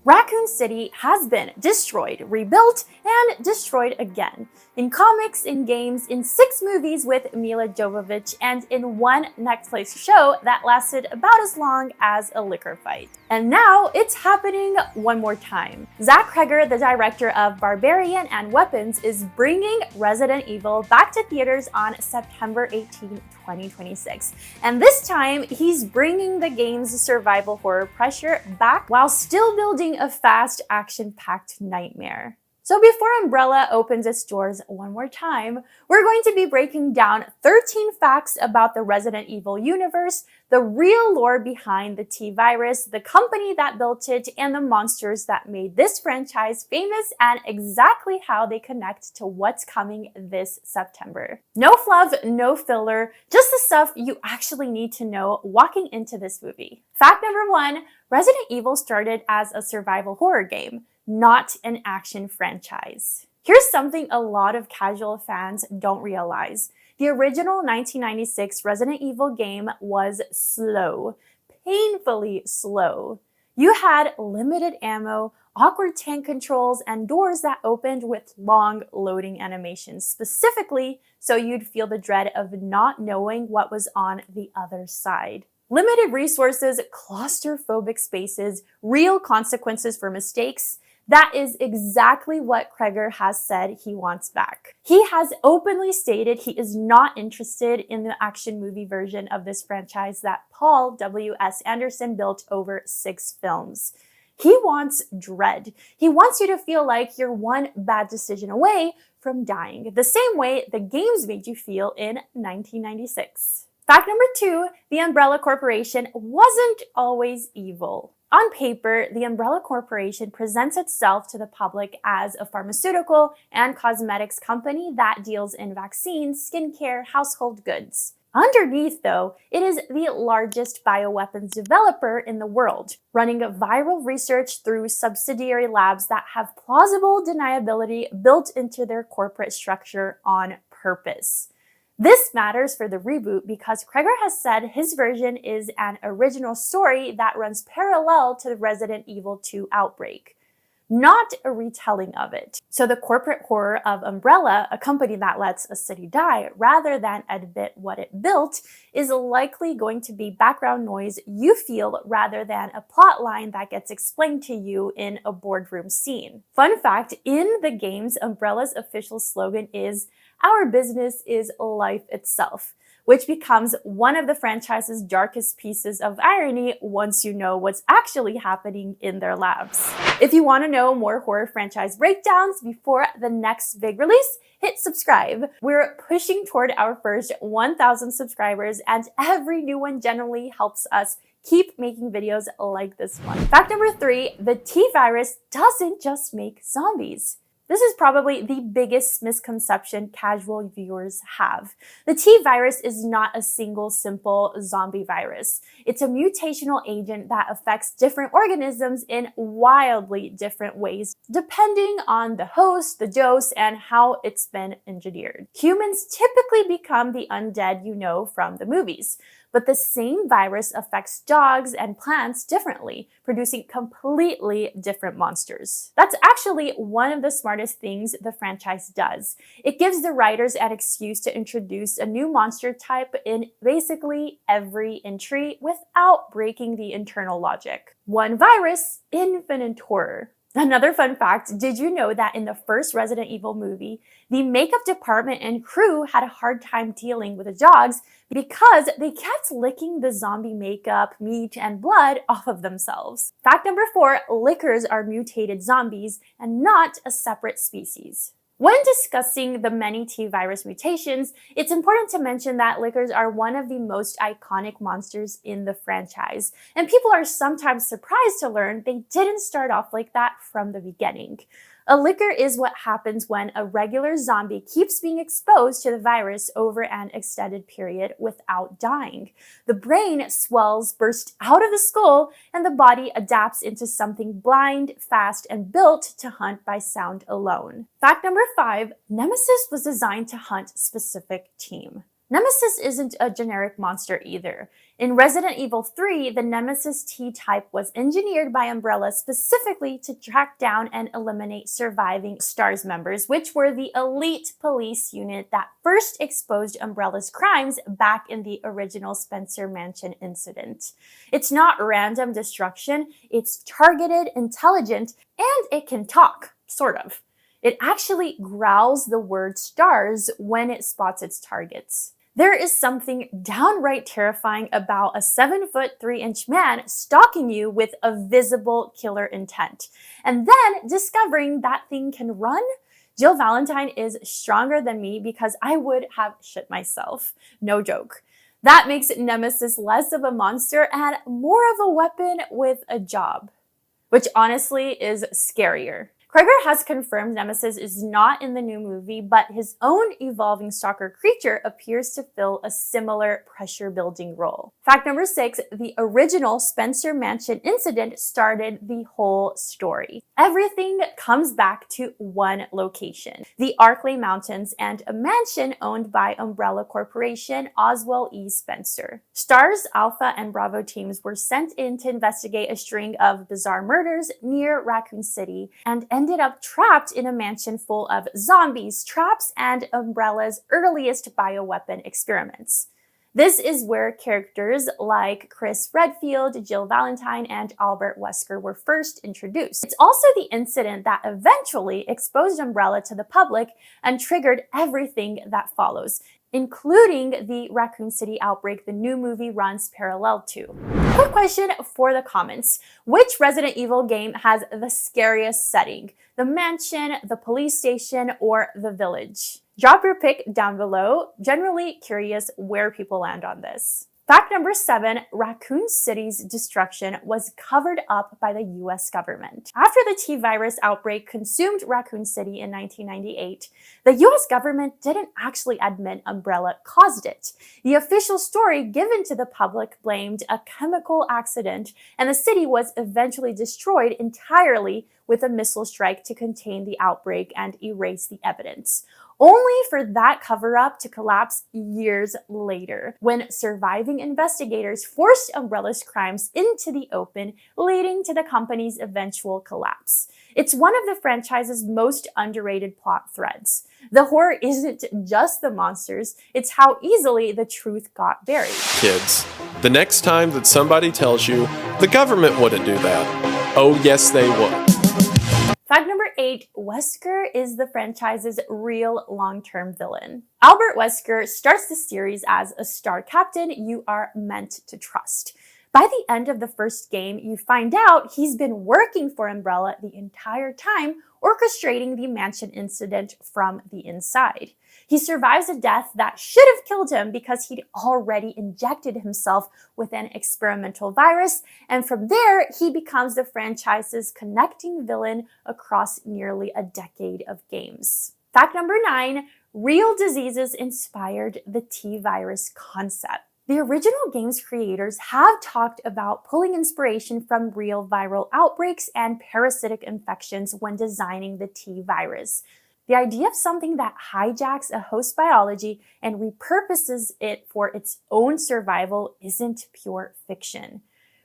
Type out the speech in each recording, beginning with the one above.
Raccoon City has been destroyed, rebuilt, and destroyed again. In comics, in games, in 6 movies with Mila Jovovich, and in one Netflix show that lasted about as long as a liquor fight. And now it's happening one more time. Zach Cregger, the director of Barbarian and Weapons, is bringing Resident Evil back to theaters on September 18, 2026. And this time, he's bringing the game's survival horror pressure back while still building a fast, action-packed nightmare. So before Umbrella opens its doors one more time, we're going to be breaking down 13 facts about the Resident Evil universe, the real lore behind the T-Virus, the company that built it, and the monsters that made this franchise famous, and exactly how they connect to what's coming this September. No fluff, no filler, just the stuff you actually need to know walking into this movie. Fact number 1, Resident Evil started as a survival horror game, not an action franchise. Here's something a lot of casual fans don't realize. The original 1996 Resident Evil game was slow, painfully slow. You had limited ammo, awkward tank controls, and doors that opened with long loading animations, specifically so you'd feel the dread of not knowing what was on the other side. Limited resources, claustrophobic spaces, real consequences for mistakes. That is exactly what Cregger has said he wants back. He has openly stated he is not interested in the action movie version of this franchise that Paul W.S. Anderson built over 6 films. He wants dread. He wants you to feel like you're one bad decision away from dying, the same way the games made you feel in 1996. Fact number 2, the Umbrella Corporation wasn't always evil. On paper, the Umbrella Corporation presents itself to the public as a pharmaceutical and cosmetics company that deals in vaccines, skincare, household goods. Underneath, though, it is the largest bioweapons developer in the world, running viral research through subsidiary labs that have plausible deniability built into their corporate structure on purpose. This matters for the reboot because Cregger has said his version is an original story that runs parallel to the Resident Evil 2 Outbreak, not a retelling of it. So the corporate horror of Umbrella, a company that lets a city die rather than admit what it built, is likely going to be background noise you feel rather than a plot line that gets explained to you in a boardroom scene. Fun fact, in the games, Umbrella's official slogan is, "Our business is life itself," which becomes one of the franchise's darkest pieces of irony once you know what's actually happening in their labs. If you want to know more horror franchise breakdowns before the next big release, hit subscribe. We're pushing toward our first 1,000 subscribers, and every new one generally helps us keep making videos like this one. Fact number 3, the T-Virus doesn't just make zombies. This is probably the biggest misconception casual viewers have. The T-Virus is not a single simple zombie virus. It's a mutational agent that affects different organisms in wildly different ways, depending on the host, the dose, and how it's been engineered. Humans typically become the undead you know from the movies, but the same virus affects dogs and plants differently, producing completely different monsters. That's actually one of the smartest things the franchise does. It gives the writers an excuse to introduce a new monster type in basically every entry without breaking the internal logic. One virus, infinite horror. Another fun fact, did you know that in the first Resident Evil movie, the makeup department and crew had a hard time dealing with the dogs because they kept licking the zombie makeup, meat, and blood off of themselves? Fact number 4, lickers are mutated zombies and not a separate species. When discussing the many T-Virus mutations, it's important to mention that lickers are one of the most iconic monsters in the franchise, and people are sometimes surprised to learn they didn't start off like that from the beginning. A licker is what happens when a regular zombie keeps being exposed to the virus over an extended period without dying. The brain swells, bursts out of the skull, and the body adapts into something blind, fast, and built to hunt by sound alone. Fact number 5, Nemesis was designed to hunt specific team. Nemesis isn't a generic monster either. In Resident Evil 3, the Nemesis T-type was engineered by Umbrella specifically to track down and eliminate surviving STARS members, which were the elite police unit that first exposed Umbrella's crimes back in the original Spencer Mansion incident. It's not random destruction, it's targeted, intelligent, and it can talk, sort of. It actually growls the word STARS when it spots its targets. There is something downright terrifying about a 7'3" man stalking you with a visible killer intent, and then discovering that thing can run. Jill Valentine is stronger than me because I would have shit myself. No joke. That makes Nemesis less of a monster and more of a weapon with a job, which honestly is scarier. Cregger has confirmed Nemesis is not in the new movie, but his own evolving stalker creature appears to fill a similar pressure-building role. Fact number 6, the original Spencer Mansion incident started the whole story. Everything comes back to one location, the Arklay Mountains, and a mansion owned by Umbrella Corporation, Oswell E. Spencer. STARS, Alpha, and Bravo teams were sent in to investigate a string of bizarre murders near Raccoon City and ended up trapped in a mansion full of zombies, traps, and Umbrella's earliest bioweapon experiments. This is where characters like Chris Redfield, Jill Valentine, and Albert Wesker were first introduced. It's also the incident that eventually exposed Umbrella to the public and triggered everything that follows, including the Raccoon City outbreak the new movie runs parallel to. Quick question for the comments. Which Resident Evil game has the scariest setting? The mansion, the police station, or the village? Drop your pick down below. Generally curious where people land on this. Fact number 7, Raccoon City's destruction was covered up by the US government. After the T-virus outbreak consumed Raccoon City in 1998, the US government didn't actually admit Umbrella caused it. The official story given to the public blamed a chemical accident, and the city was eventually destroyed entirely with a missile strike to contain the outbreak and erase the evidence, only for that cover-up to collapse years later, when surviving investigators forced Umbrella's crimes into the open, leading to the company's eventual collapse. It's one of the franchise's most underrated plot threads. The horror isn't just the monsters, it's how easily the truth got buried. Kids, the next time that somebody tells you, the government wouldn't do that, oh yes they would. Fact number 8, Wesker is the franchise's real long-term villain. Albert Wesker starts the series as a star captain you are meant to trust. By the end of the first game, you find out he's been working for Umbrella the entire time, orchestrating the mansion incident from the inside. He survives a death that should have killed him because he'd already injected himself with an experimental virus, and from there, he becomes the franchise's connecting villain across nearly a decade of games. Fact number 9, real diseases inspired the T-virus concept. The original game's creators have talked about pulling inspiration from real viral outbreaks and parasitic infections when designing the T-virus. The idea of something that hijacks a host biology and repurposes it for its own survival isn't pure fiction.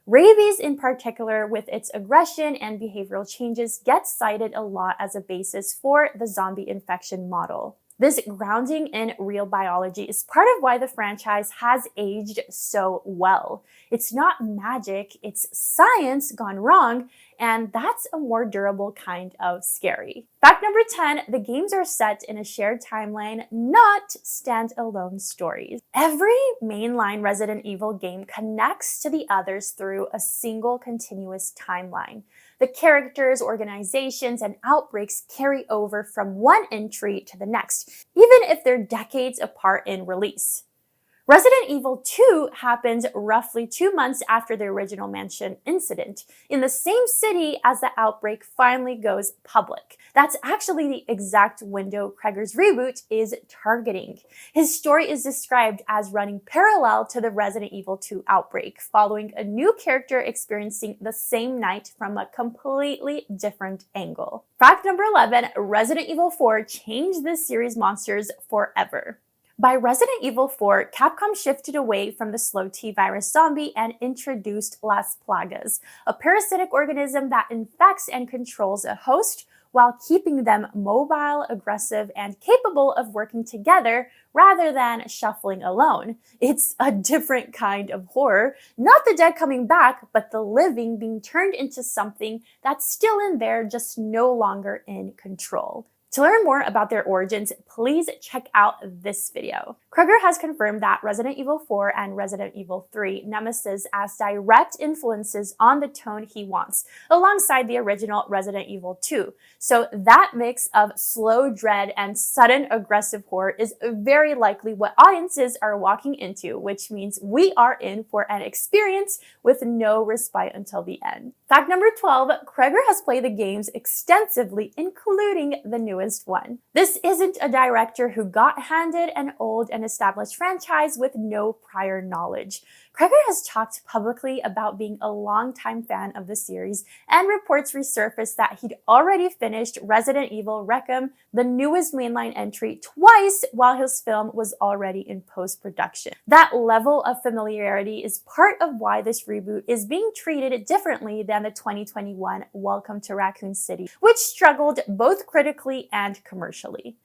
Rabies in particular, with its aggression and behavioral changes, gets cited a lot as a basis for the zombie infection model. This grounding in real biology is part of why the franchise has aged so well. It's not magic, it's science gone wrong, and that's a more durable kind of scary. Fact number 10, the games are set in a shared timeline, not standalone stories. Every mainline Resident Evil game connects to the others through a single continuous timeline. The characters, organizations, and outbreaks carry over from one entry to the next, even if they're decades apart in release. Resident Evil 2 happens roughly 2 months after the original mansion incident, in the same city as the outbreak finally goes public. That's actually the exact window Cregger's Reboot is targeting. His story is described as running parallel to the Resident Evil 2 outbreak, following a new character experiencing the same night from a completely different angle. Fact number 11, Resident Evil 4 changed this series' monsters forever. By Resident Evil 4, Capcom shifted away from the slow T virus zombie and introduced Las Plagas, a parasitic organism that infects and controls a host while keeping them mobile, aggressive, and capable of working together rather than shuffling alone. It's a different kind of horror, not the dead coming back, but the living being turned into something that's still in there, just no longer in control. To learn more about their origins, please check out this video. Cregger has confirmed that Resident Evil 4 and Resident Evil 3 Nemesis as direct influences on the tone he wants, alongside the original Resident Evil 2. So that mix of slow dread and sudden aggressive horror is very likely what audiences are walking into, which means we are in for an experience with no respite until the end. Fact number 12, Cregger has played the games extensively, including the newest one. This isn't a director who got handed an old and established franchise with no prior knowledge. Cregger has talked publicly about being a longtime fan of the series, and reports resurfaced that he'd already finished Resident Evil Raccoon, the newest mainline entry, twice while his film was already in post-production. That level of familiarity is part of why this reboot is being treated differently than the 2021 Welcome to Raccoon City, which struggled both critically and commercially.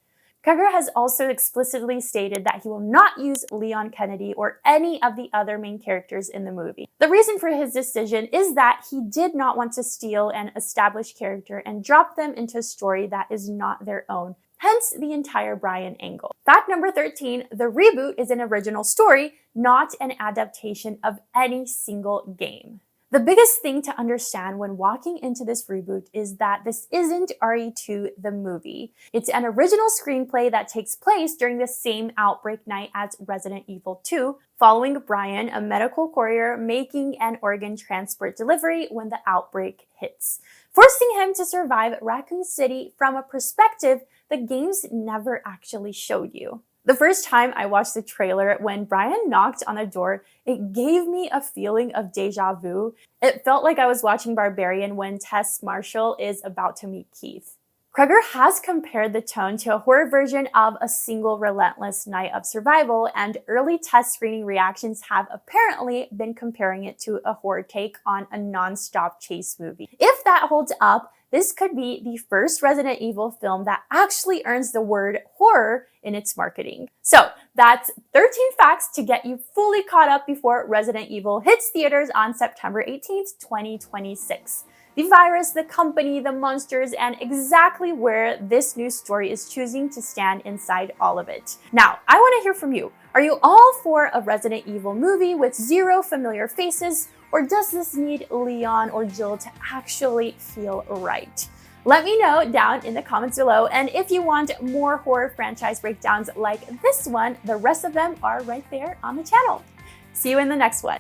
Cregger has also explicitly stated that he will not use Leon Kennedy or any of the other main characters in the movie. The reason for his decision is that he did not want to steal an established character and drop them into a story that is not their own, hence the entire Brian angle. Fact number 13, the reboot is an original story, not an adaptation of any single game. The biggest thing to understand when walking into this reboot is that this isn't RE2 the movie. It's an original screenplay that takes place during the same outbreak night as Resident Evil 2, following Brian, a medical courier, making an organ transport delivery when the outbreak hits, forcing him to survive Raccoon City from a perspective the games never actually showed you. The first time I watched the trailer, when Brian knocked on the door, it gave me a feeling of deja vu. It felt like I was watching Barbarian when Tess Marshall is about to meet Keith. Cregger has compared the tone to a horror version of A Single Relentless Night of Survival, and early test screening reactions have apparently been comparing it to a horror take on a non-stop chase movie. If that holds up, this could be the first Resident Evil film that actually earns the word horror in its marketing. So that's 13 facts to get you fully caught up before Resident Evil hits theaters on September 18th, 2026. The virus, the company, the monsters, and exactly where this new story is choosing to stand inside all of it. Now, I want to hear from you. Are you all for a Resident Evil movie with zero familiar faces? Or does this need Leon or Jill to actually feel right? Let me know down in the comments below, and if you want more horror franchise breakdowns like this one, the rest of them are right there on the channel. See you in the next one.